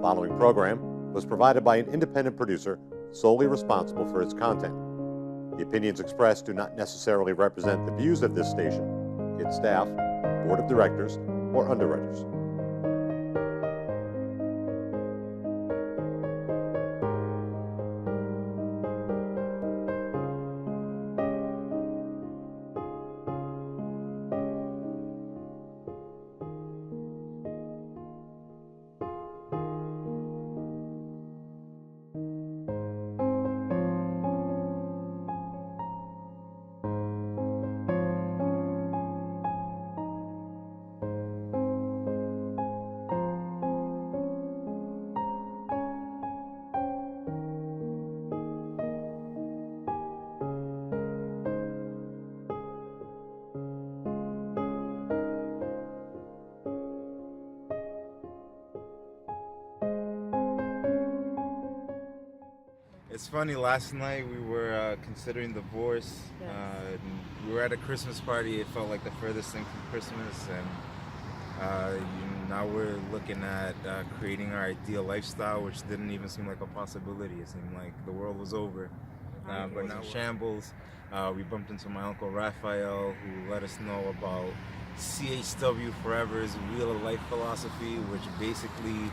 following program was provided by an independent producer solely responsible for its content. The opinions expressed do not necessarily represent the views of this station, its staff, board of directors, or underwriters. It's funny, last night we were considering divorce. Yes. We were at a Christmas party. It felt like the furthest thing from Christmas. And now we're looking at creating our ideal lifestyle, which didn't even seem like a possibility. It seemed like the world was over. But now shambles. We bumped into my uncle Raphael, who let us know about CHW Forever's Wheel of Life philosophy, which basically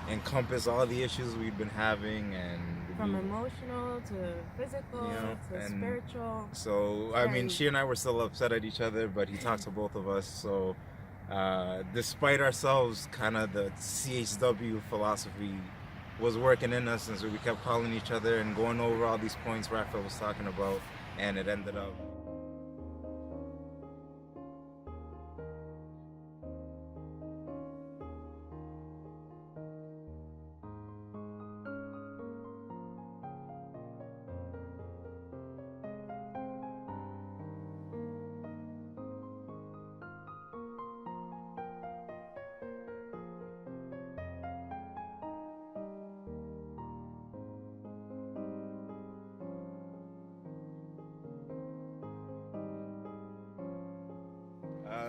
encompass all the issues we've been having, and from emotional to physical to spiritual. So I mean, she and I were still upset at each other, but he talked to both of us. So despite ourselves, kind of the CHW philosophy was working in us, and so we kept calling each other and going over all these points Raphael was talking about, and it ended up.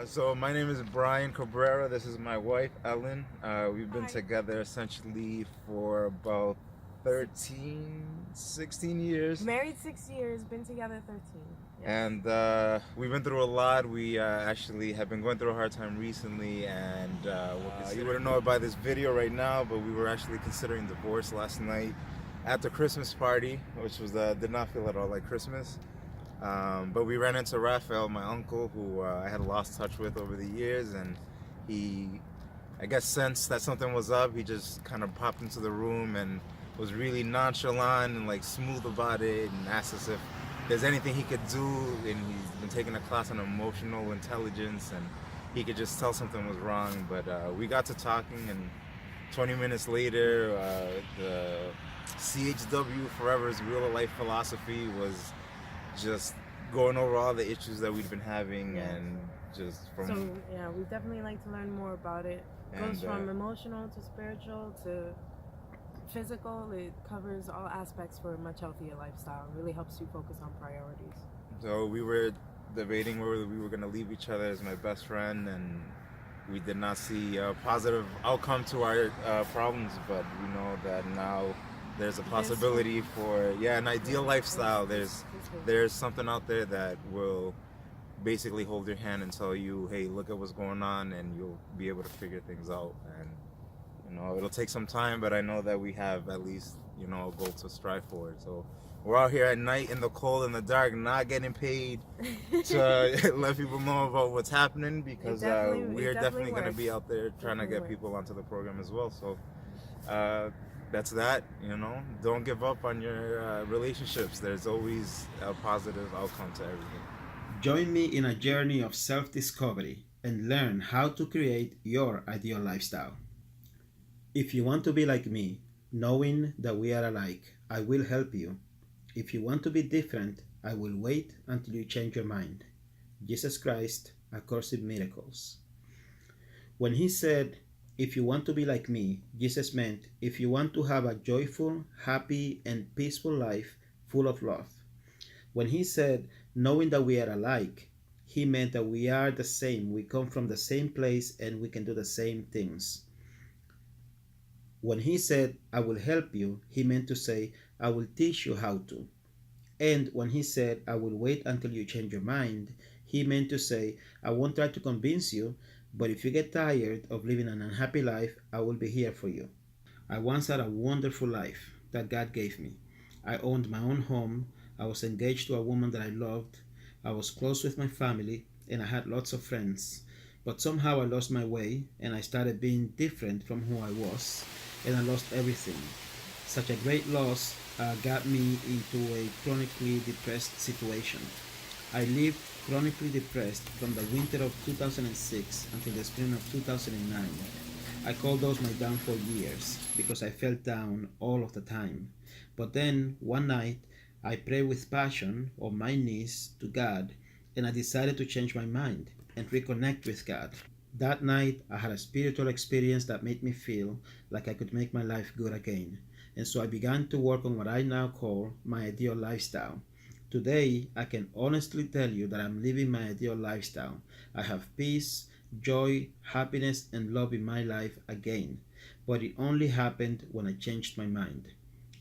So my name is Brian Cabrera. This is my wife, Ellen. We've been together essentially for about 16 years. Married 6 years, been together 13. Yes. And we've been through a lot. We actually have been going through a hard time recently, and you wouldn't know it by this video right now, but we were actually considering divorce last night at the Christmas party, which was did not feel at all like Christmas. But we ran into Raphael, my uncle, who I had lost touch with over the years, and he, I guess, sensed that something was up. He just kind of popped into the room and was really nonchalant and like smooth about it, and asked us if there's anything he could do. And he's been taking a class on emotional intelligence, and he could just tell something was wrong. But we got to talking, and 20 minutes later, the CHW Forever's Wheel of Life philosophy was just going over all the issues that we've been having, and just from. So yeah, we definitely like to learn more about it. It goes from emotional to spiritual to physical. It covers all aspects for a much healthier lifestyle. It really helps you focus on priorities. So we were debating whether we were going to leave each other as my best friend, and we did not see a positive outcome to our problems, but we know that now there's a possibility for an ideal lifestyle. There's something out there that will basically hold your hand and tell you, hey, look at what's going on, and you'll be able to figure things out. And it'll take some time, but I know that we have at least a goal to strive for. So we're out here at night in the cold, in the dark, not getting paid to let people know about what's happening, because we're definitely going to be out there trying to get people onto the program as well. So that's that. Don't give up on your relationships. There's always a positive outcome to everything. Join me in a journey of self-discovery and learn how to create your ideal lifestyle. If you want to be like me, knowing that we are alike, I will help you. If you want to be different, I will wait until you change your mind. Jesus Christ, A Course in Miracles. When he said, if you want to be like me, Jesus meant if you want to have a joyful, happy, and peaceful life full of love. When he said, knowing that we are alike, he meant that we are the same. We come from the same place and we can do the same things. When he said, I will help you, he meant to say, I will teach you how to. And when he said, I will wait until you change your mind, he meant to say, I won't try to convince you, but if you get tired of living an unhappy life, I will be here for you. I once had a wonderful life that God gave me. I owned my own home, I was engaged to a woman that I loved, I was close with my family, and I had lots of friends. But somehow I lost my way and I started being different from who I was, and I lost everything. Such a great loss got me into a chronically depressed situation. I lived chronically depressed from the winter of 2006 until the spring of 2009. I call those my downfall years because I felt down all of the time. But then one night I prayed with passion on my knees to God, and I decided to change my mind and reconnect with God. That night I had a spiritual experience that made me feel like I could make my life good again. And so I began to work on what I now call my ideal lifestyle. Today, I can honestly tell you that I'm living my ideal lifestyle. I have peace, joy, happiness, and love in my life again. But it only happened when I changed my mind.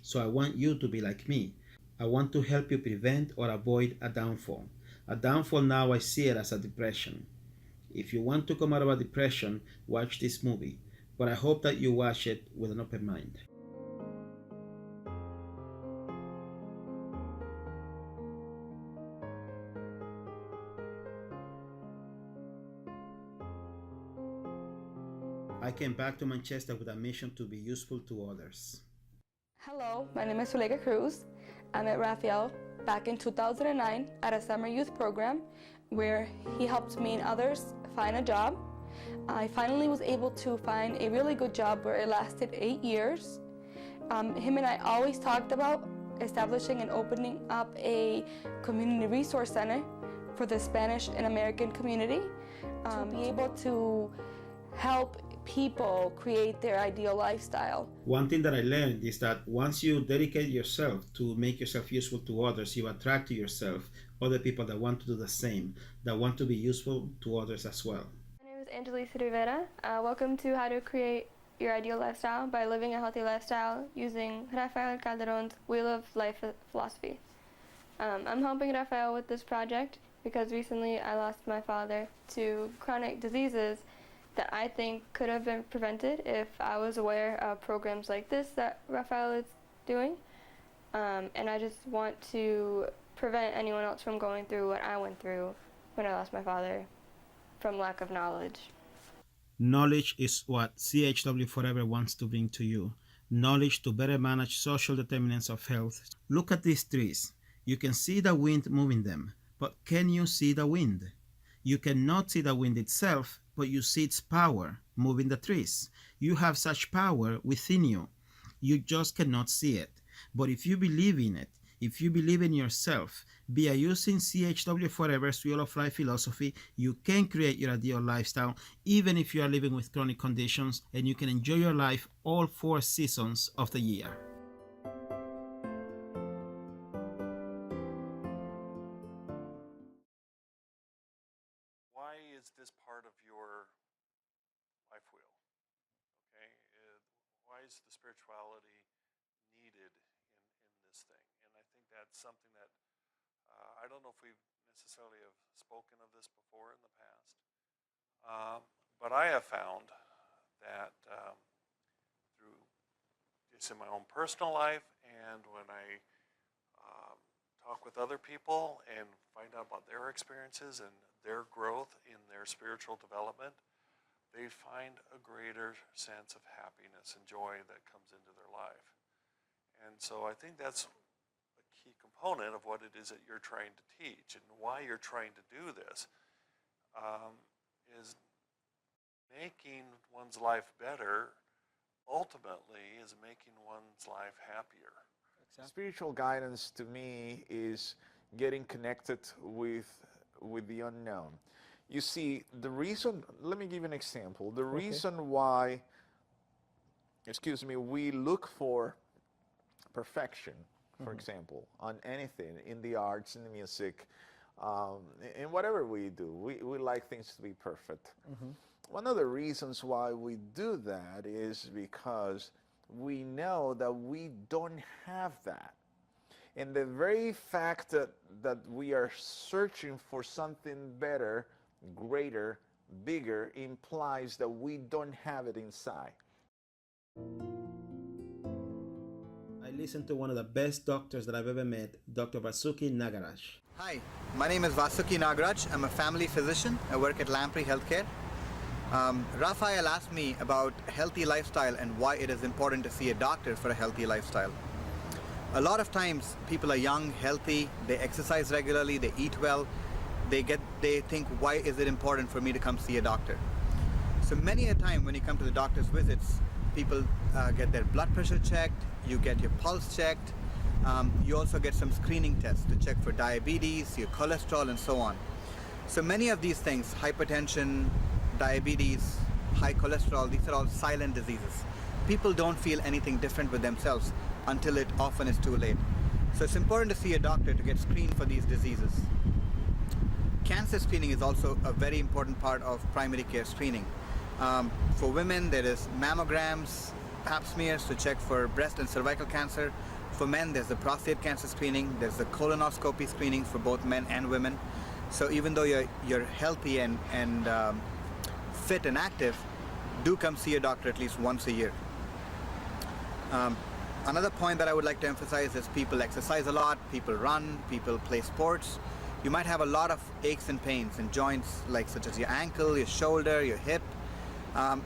So I want you to be like me. I want to help you prevent or avoid a downfall. A downfall now I see it as a depression. If you want to come out of a depression, watch this movie. But I hope that you watch it with an open mind. I came back to Manchester with a mission to be useful to others. Hello, my name is Zuleika Cruz. I met Raphael back in 2009 at a summer youth program where he helped me and others find a job. I finally was able to find a really good job where it lasted 8 years. Him and I always talked about establishing and opening up a community resource center for the Spanish and American community to be able to help people create their ideal lifestyle. One thing that I learned is that once you dedicate yourself to make yourself useful to others, you attract to yourself other people that want to do the same, that want to be useful to others as well. My name is Angelisa Rivera. Welcome to How to Create Your Ideal Lifestyle by Living a Healthy Lifestyle using Rafael Calderon's Wheel of Life philosophy. I'm helping Rafael with this project because recently I lost my father to chronic diseases that I think could have been prevented if I was aware of programs like this that Rafael is doing. And I just want to prevent anyone else from going through what I went through when I lost my father from lack of knowledge. Knowledge is what CHW Forever wants to bring to you. Knowledge to better manage social determinants of health. Look at these trees. You can see the wind moving them, but can you see the wind? You cannot see the wind itself, but you see its power moving the trees. You have such power within you. You just cannot see it. But if you believe in it, if you believe in yourself, via using CHW Forever's Wheel of Life philosophy, you can create your ideal lifestyle, even if you are living with chronic conditions, and you can enjoy your life all 4 seasons of the year. Why is this part of your life wheel? Okay, why is the spirituality needed in this thing? And I think that's something that I don't know if we necessarily have spoken of this before in the past, but I have found that through just in my own personal life and when I talk with other people and find out about their experiences and their growth in their spiritual development, they find a greater sense of happiness and joy that comes into their life. And so I think that's a key component of what it is that you're trying to teach and why you're trying to do this, is making one's life better ultimately is making one's life happier. Spiritual guidance to me is getting connected with the unknown. You see, the reason, let me give you an example. The reason why, we look for perfection, for example, on anything, in the arts, in the music, in whatever we do, we like things to be perfect. One of the reasons why we do that is because we know that we don't have that. And the very fact that we are searching for something better, greater, bigger, implies that we don't have it inside. I listened to one of the best doctors that I've ever met, Dr. Vasuki Nagaraj. Hi, my name is Vasuki Nagaraj. I'm a family physician. I work at Lamprey Healthcare. Raphael asked me about healthy lifestyle and why it is important to see a doctor for a healthy lifestyle. A lot of times people are young, healthy, they exercise regularly, they eat well, they think, why is it important for me to come see a doctor? So many a time when you come to the doctor's visits, people get their blood pressure checked, you get your pulse checked, you also get some screening tests to check for diabetes, your cholesterol, and so on. So many of these things, hypertension, diabetes, high cholesterol, these are all silent diseases. People don't feel anything different with themselves until it often is too late. So it's important to see a doctor to get screened for these diseases. Cancer screening is also a very important part of primary care screening. For women, there is mammograms, pap smears to check for breast and cervical cancer. For men, there's the prostate cancer screening, there's the colonoscopy screening for both men and women. So even though you're healthy and fit and active, do come see a doctor at least once a year. Another point that I would like to emphasize is people exercise a lot, people run, people play sports. You might have a lot of aches and pains in joints, such as your ankle, your shoulder, your hip.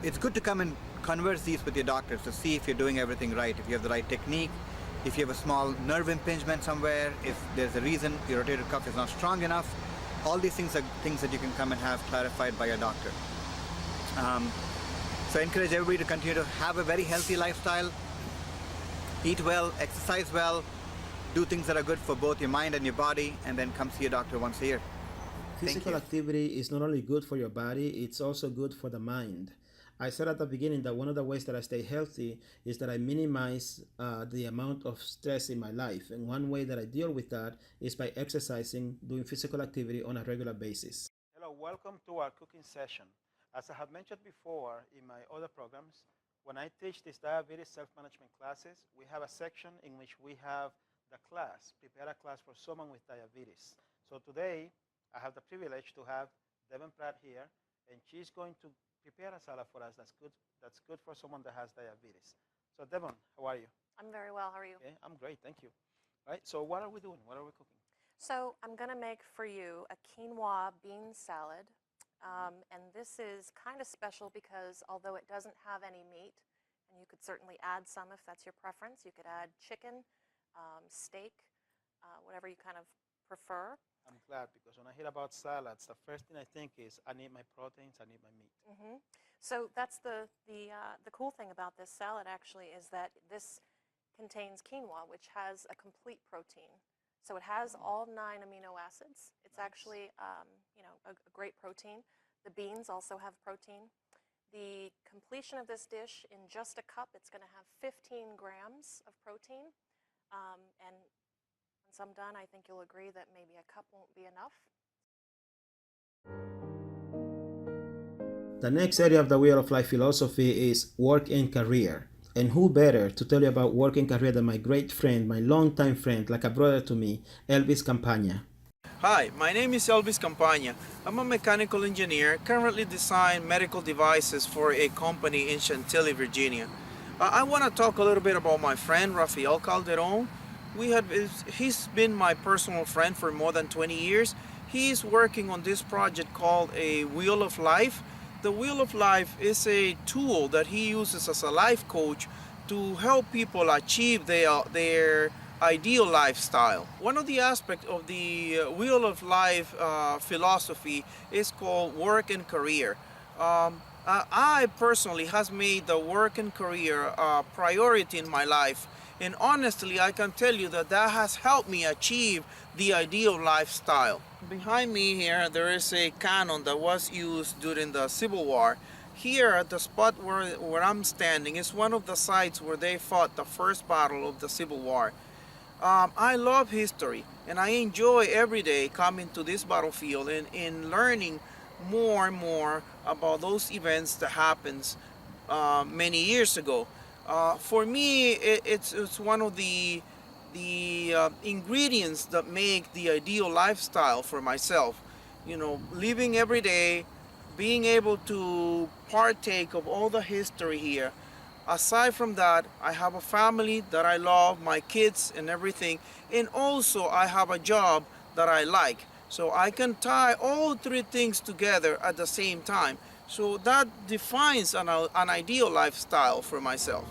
It's good to come and converse these with your doctors to see if you're doing everything right, if you have the right technique, if you have a small nerve impingement somewhere, if there's a reason your rotator cuff is not strong enough. All these things are things that you can come and have clarified by your doctor. So I encourage everybody to continue to have a very healthy lifestyle, eat well, exercise well, do things that are good for both your mind and your body, and then come see a doctor once a year. Physical activity is not only good for your body, it's also good for the mind. I said at the beginning that one of the ways that I stay healthy is that I minimize the amount of stress in my life. And one way that I deal with that is by exercising, doing physical activity on a regular basis. Hello, welcome to our cooking session. As I have mentioned before in my other programs, when I teach these diabetes self-management classes, we have a section in which we have the class, prepare a class for someone with diabetes. So today, I have the privilege to have Devon Pratt here, and she's going to prepare a salad for us that's good for someone that has diabetes. So Devon, how are you? I'm very well. How are you? Okay, I'm great, thank you. Right, so what are we doing? What are we cooking? So I'm going to make for you a quinoa bean salad. And this is kind of special because although it doesn't have any meat, and you could certainly add some if that's your preference, you could add chicken, steak, whatever you kind of prefer. I'm glad, because when I hear about salads, the first thing I think is I need my proteins, I need my meat. Mm-hmm. So that's the cool thing about this salad actually is that this contains quinoa, which has a complete protein. So it has all 9 amino acids. It's actually a great protein. The beans also have protein. The completion of this dish in just a cup, it's going to have 15 grams of protein. And once I'm done, I think you'll agree that maybe a cup won't be enough. The next area of the Wheel of Life philosophy is work and career. And who better to tell you about work and career than my great friend, my longtime friend, like a brother to me, Elvis Campagna. Hi, my name is Elvis Campagna. I'm a mechanical engineer, currently design medical devices for a company in Chantilly, Virginia. I want to talk a little bit about my friend, Rafael Calderon. He's been my personal friend for more than 20 years. He's working on this project called a Wheel of Life. The Wheel of Life is a tool that he uses as a life coach to help people achieve their ideal lifestyle. One of the aspects of the Wheel of Life philosophy is called work and career. I personally has made the work and career a priority in my life, and honestly I can tell you that has helped me achieve the ideal lifestyle. Behind me here there is a cannon that was used during the Civil War. Here at the spot where I'm standing is one of the sites where they fought the first battle of the Civil War. I love history, and I enjoy every day coming to this battlefield and learning more and more about those events that happened many years ago. For me, it's one of the ingredients that make the ideal lifestyle for myself. You know, living every day, being able to partake of all the history here. Aside from that, I have a family that I love, my kids and everything, and also I have a job that I like. So I can tie all three things together at the same time. So that defines an ideal lifestyle for myself.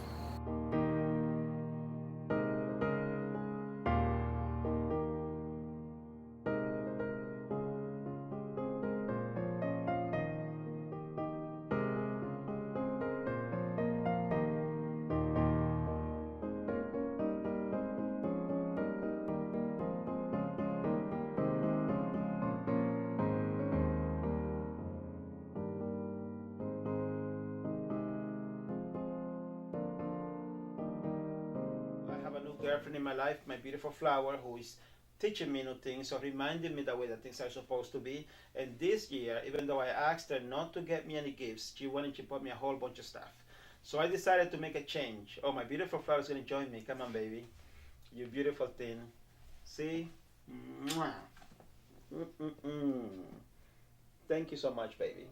I have a new girlfriend in my life, my beautiful flower, who is teaching me new things or reminding me the way that things are supposed to be. And this year, even though I asked her not to get me any gifts, she went and she bought me a whole bunch of stuff. So I decided to make a change. Oh, my beautiful flower is going to join me. Come on, baby. You beautiful thing. See? Mwah. Mm-mm-mm. Thank you so much, baby.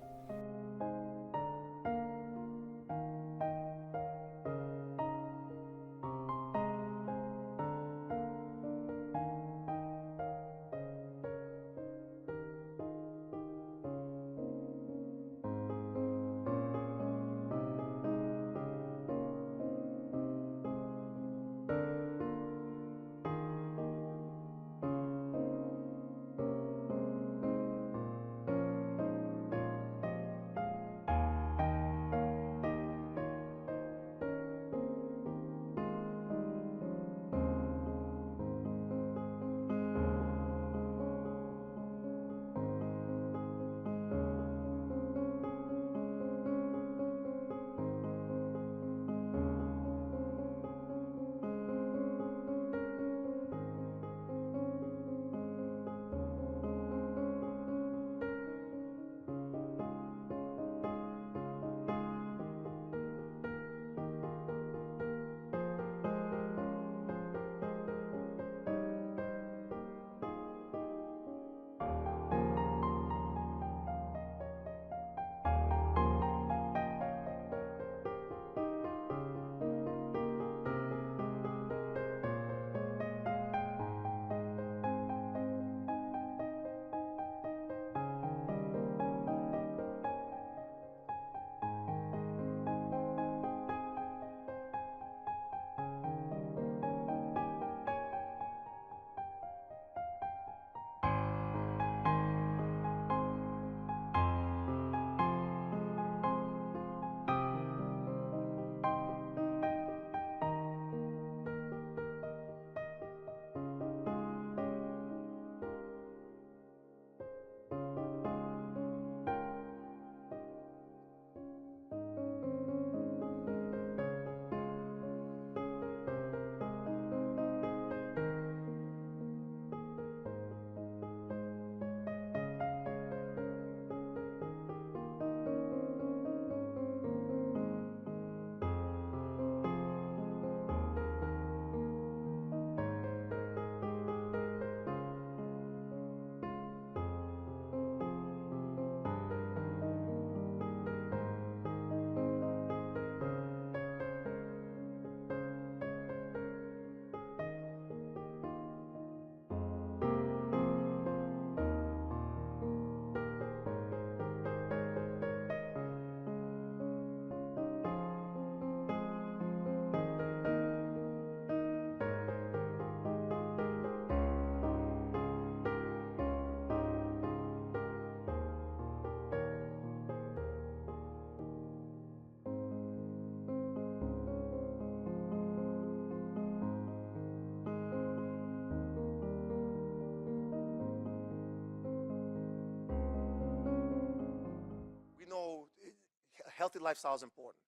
A healthy lifestyle is important.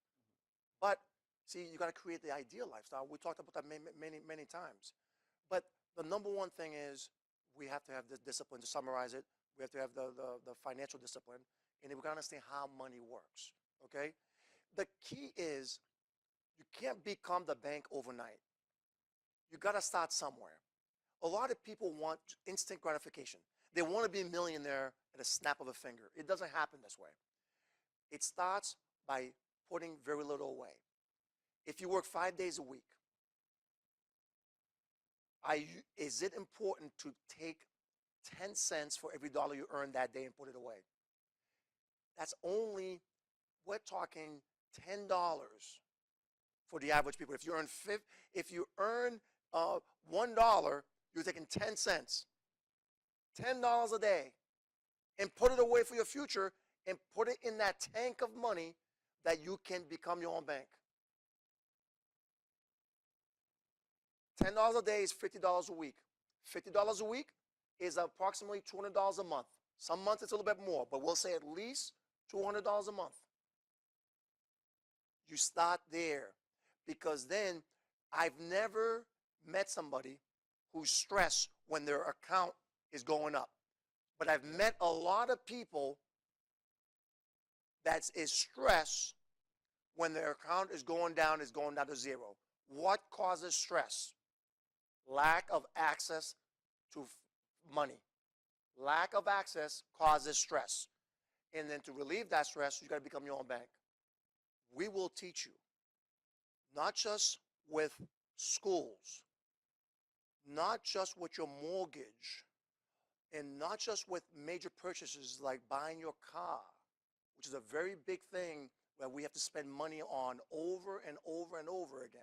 But see, you got to create the ideal lifestyle. We talked about that many times. But the number one thing is we have to have the discipline. To summarize it, we have to have the financial discipline, and then we got to understand how money works. Okay, the key is You can't become the bank overnight. You got to start somewhere. A lot of people want instant gratification. They want to be a millionaire at a snap of a finger. It doesn't happen this way. It starts by putting very little away. If you work 5 days a week, is it important to take 10 cents for every dollar you earn that day and put it away? That's only, we're talking $10 for the average people. If you earn $1, you're taking 10 cents, $10 a day, and put it away for your future and put it in that tank of money that you can become your own bank. $10 a day is $50 a week. $50 a week is approximately $200 a month. Some months it's a little bit more, but we'll say at least $200 a month. You start there, because then I've never met somebody who's stressed when their account is going up. But I've met a lot of people that is stressed when their account is going down to zero. What causes stress? Lack of access to money. Lack of access causes stress. And then to relieve that stress, you got to become your own bank. We will teach you, not just with schools, not just with your mortgage, and not just with major purchases like buying your car, which is a very big thing that we have to spend money on over and over and over again.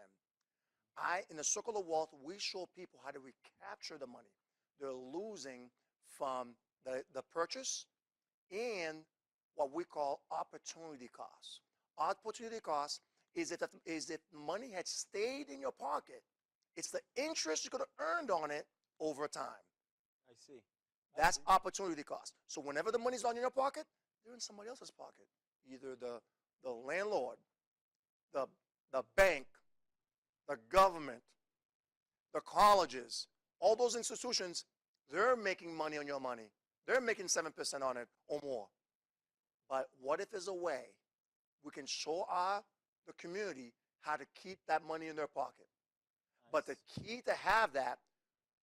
In the Circle of Wealth, we show people how to recapture the money they're losing from the purchase and what we call opportunity costs. Opportunity cost is if money had stayed in your pocket, it's the interest you could have earned on it over time. I see. That's opportunity cost. So whenever the money's not in your pocket, they're in somebody else's pocket. Either the landlord, the bank, the government, the colleges, all those institutions, they're making money on your money. They're making 7% on it or more. But what if there's a way we can show the community how to keep that money in their pocket? Nice. But the key to have that,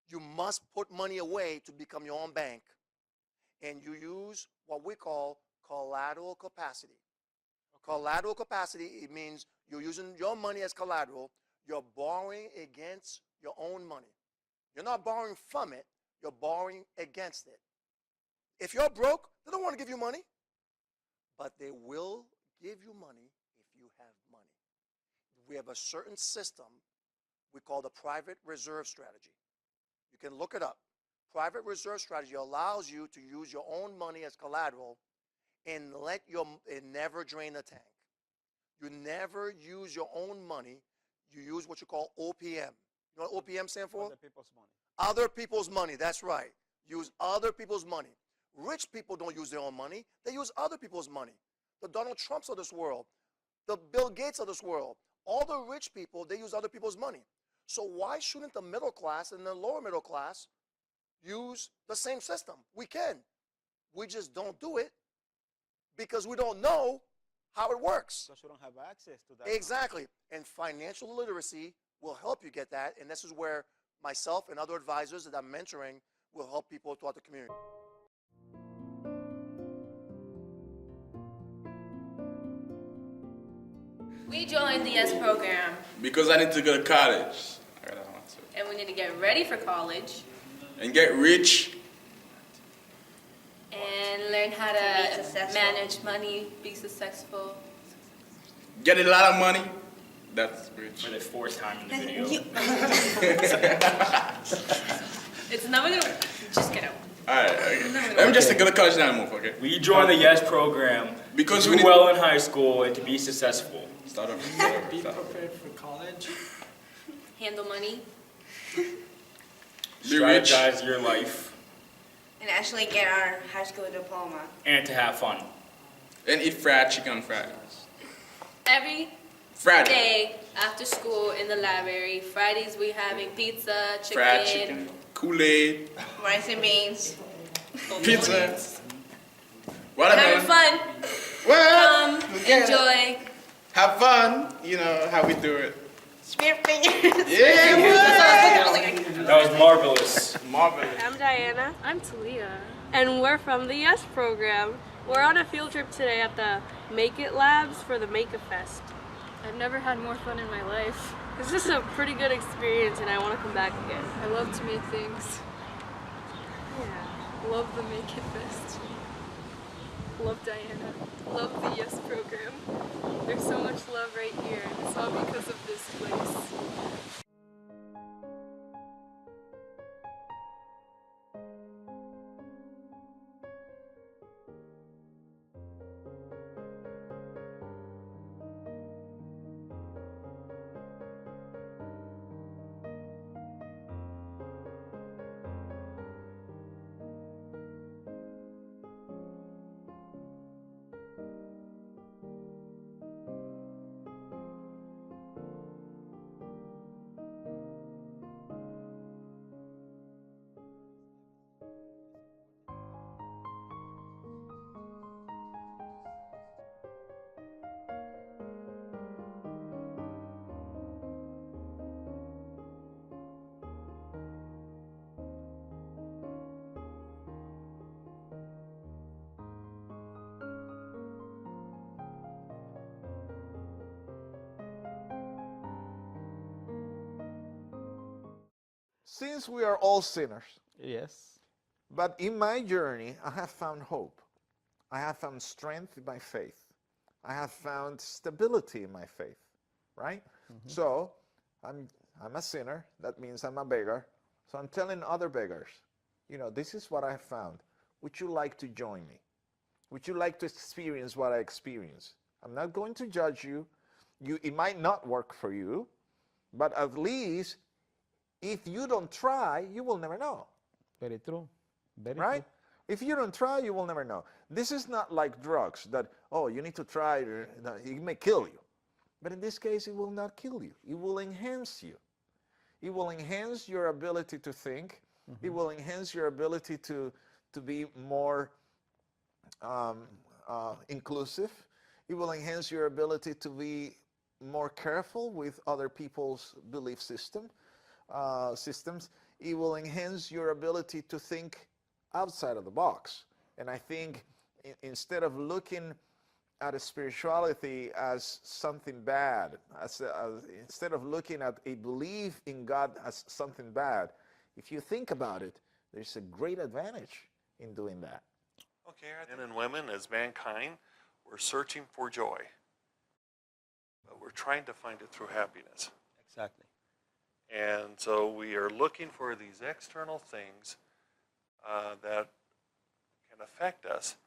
you must put money away to become your own bank. And you use what we call collateral capacity. Collateral capacity, it means you're using your money as collateral. You're borrowing against your own money. You're not borrowing from it. You're borrowing against it. If you're broke, they don't want to give you money. But they will give you money if you have money. We have a certain system we call the private reserve strategy. You can look it up. Private reserve strategy allows you to use your own money as collateral and never drain the tank. You never use your own money. You use what you call OPM. You know what OPM stands for? Other people's money. Other people's money, that's right. Use other people's money. Rich people don't use their own money. They use other people's money. The Donald Trumps of this world, the Bill Gates of this world, all the rich people, they use other people's money. So why shouldn't the middle class and the lower middle class use the same system? We can. We just don't do it because we don't know how it works. Because we don't have access to that. Exactly. And financial literacy will help you get that. And this is where myself and other advisors that I'm mentoring will help people throughout the community. We joined the YES program because I need to go to college. And we need to get ready for college. And get rich. And learn how to manage money, be successful. Get a lot of money. That's rich. For the fourth time in the video. It's never gonna just get out. Alright, okay. Let me just go to college now and move, okay? We joined the YES program because to we do well in high school and to be successful. Start over. Be prepared for college. Handle money. Be rich. Strategize your life. And actually get our high school diploma. And to have fun. And eat fried chicken on Fridays. Every Friday. day after school in the library. Fridays we having pizza, chicken. Fried chicken. Kool-Aid. Rice and beans. Pizza. Having fun. Well, enjoy. have fun, you know how we do it. Smear fingers. Yeah. That was marvelous. Marvelous. I'm Diana. I'm Talia. And we're from the YES program. We're on a field trip today at the Make It Labs for the Make It Fest. I've never had more fun in my life. It's just a pretty good experience and I want to come back again. I love to make things. Yeah. Love the Make It Fest. Love Diana. Love the YES program. There's so much love right here and it's all because of this place. Since we are all sinners, yes, but in my journey, I have found hope. I have found strength in my faith. I have found stability in my faith, right? Mm-hmm. So I'm a sinner. That means I'm a beggar. So I'm telling other beggars, you know, this is what I have found. Would you like to join me? Would you like to experience what I experience? I'm not going to judge you. It might not work for you, but at least if you don't try, you will never know. Very true. Very right? true. If you don't try, you will never know. This is not like drugs that, oh, you need to try, it may kill you. But in this case, it will not kill you. It will enhance you. It will enhance your ability to think. Mm-hmm. It will enhance your ability to be more inclusive. It will enhance your ability to be more careful with other people's belief systems. It will enhance your ability to think outside of the box. And I think instead of looking at a spirituality as something bad, instead of looking at a belief in God as something bad, if you think about it, there's a great advantage in doing that. Okay, men and women, as mankind, we're searching for joy. But we're trying to find it through happiness. Exactly. And so we are looking for these external things that can affect us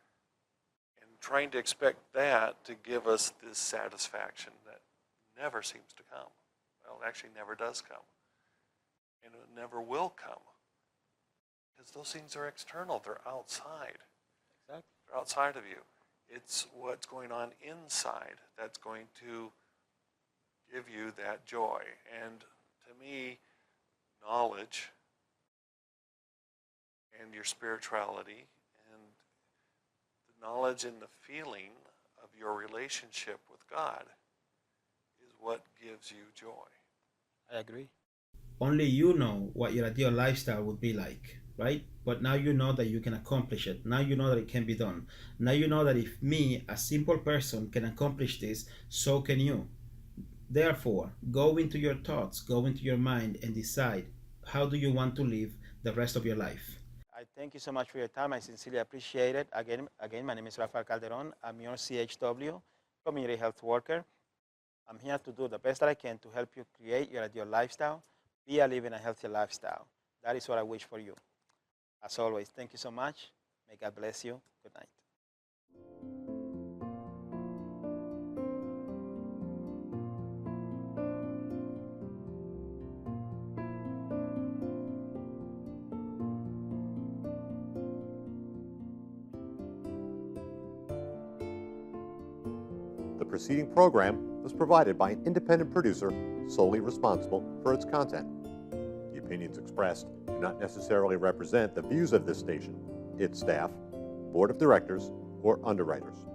and trying to expect that to give us this satisfaction that never seems to come. Well, it actually never does come. And it never will come. Because those things are external. They're outside. Exactly. They're outside of you. It's what's going on inside that's going to give you that joy. And to me, knowledge and your spirituality and the knowledge and the feeling of your relationship with God is what gives you joy. I agree. Only you know what your ideal lifestyle would be like, right? But now you know that you can accomplish it. Now you know that it can be done. Now you know that if me, a simple person, can accomplish this, so can you. Therefore, go into your thoughts, go into your mind, and decide how do you want to live the rest of your life. I thank you so much for your time. I sincerely appreciate it. Again, my name is Rafael Calderon. I'm your CHW, community health worker. I'm here to do the best that I can to help you create your ideal lifestyle, be a living a healthy lifestyle. That is what I wish for you. As always, thank you so much. May God bless you. Good night. The preceding program was provided by an independent producer solely responsible for its content. The opinions expressed do not necessarily represent the views of this station, its staff, board of directors, or underwriters.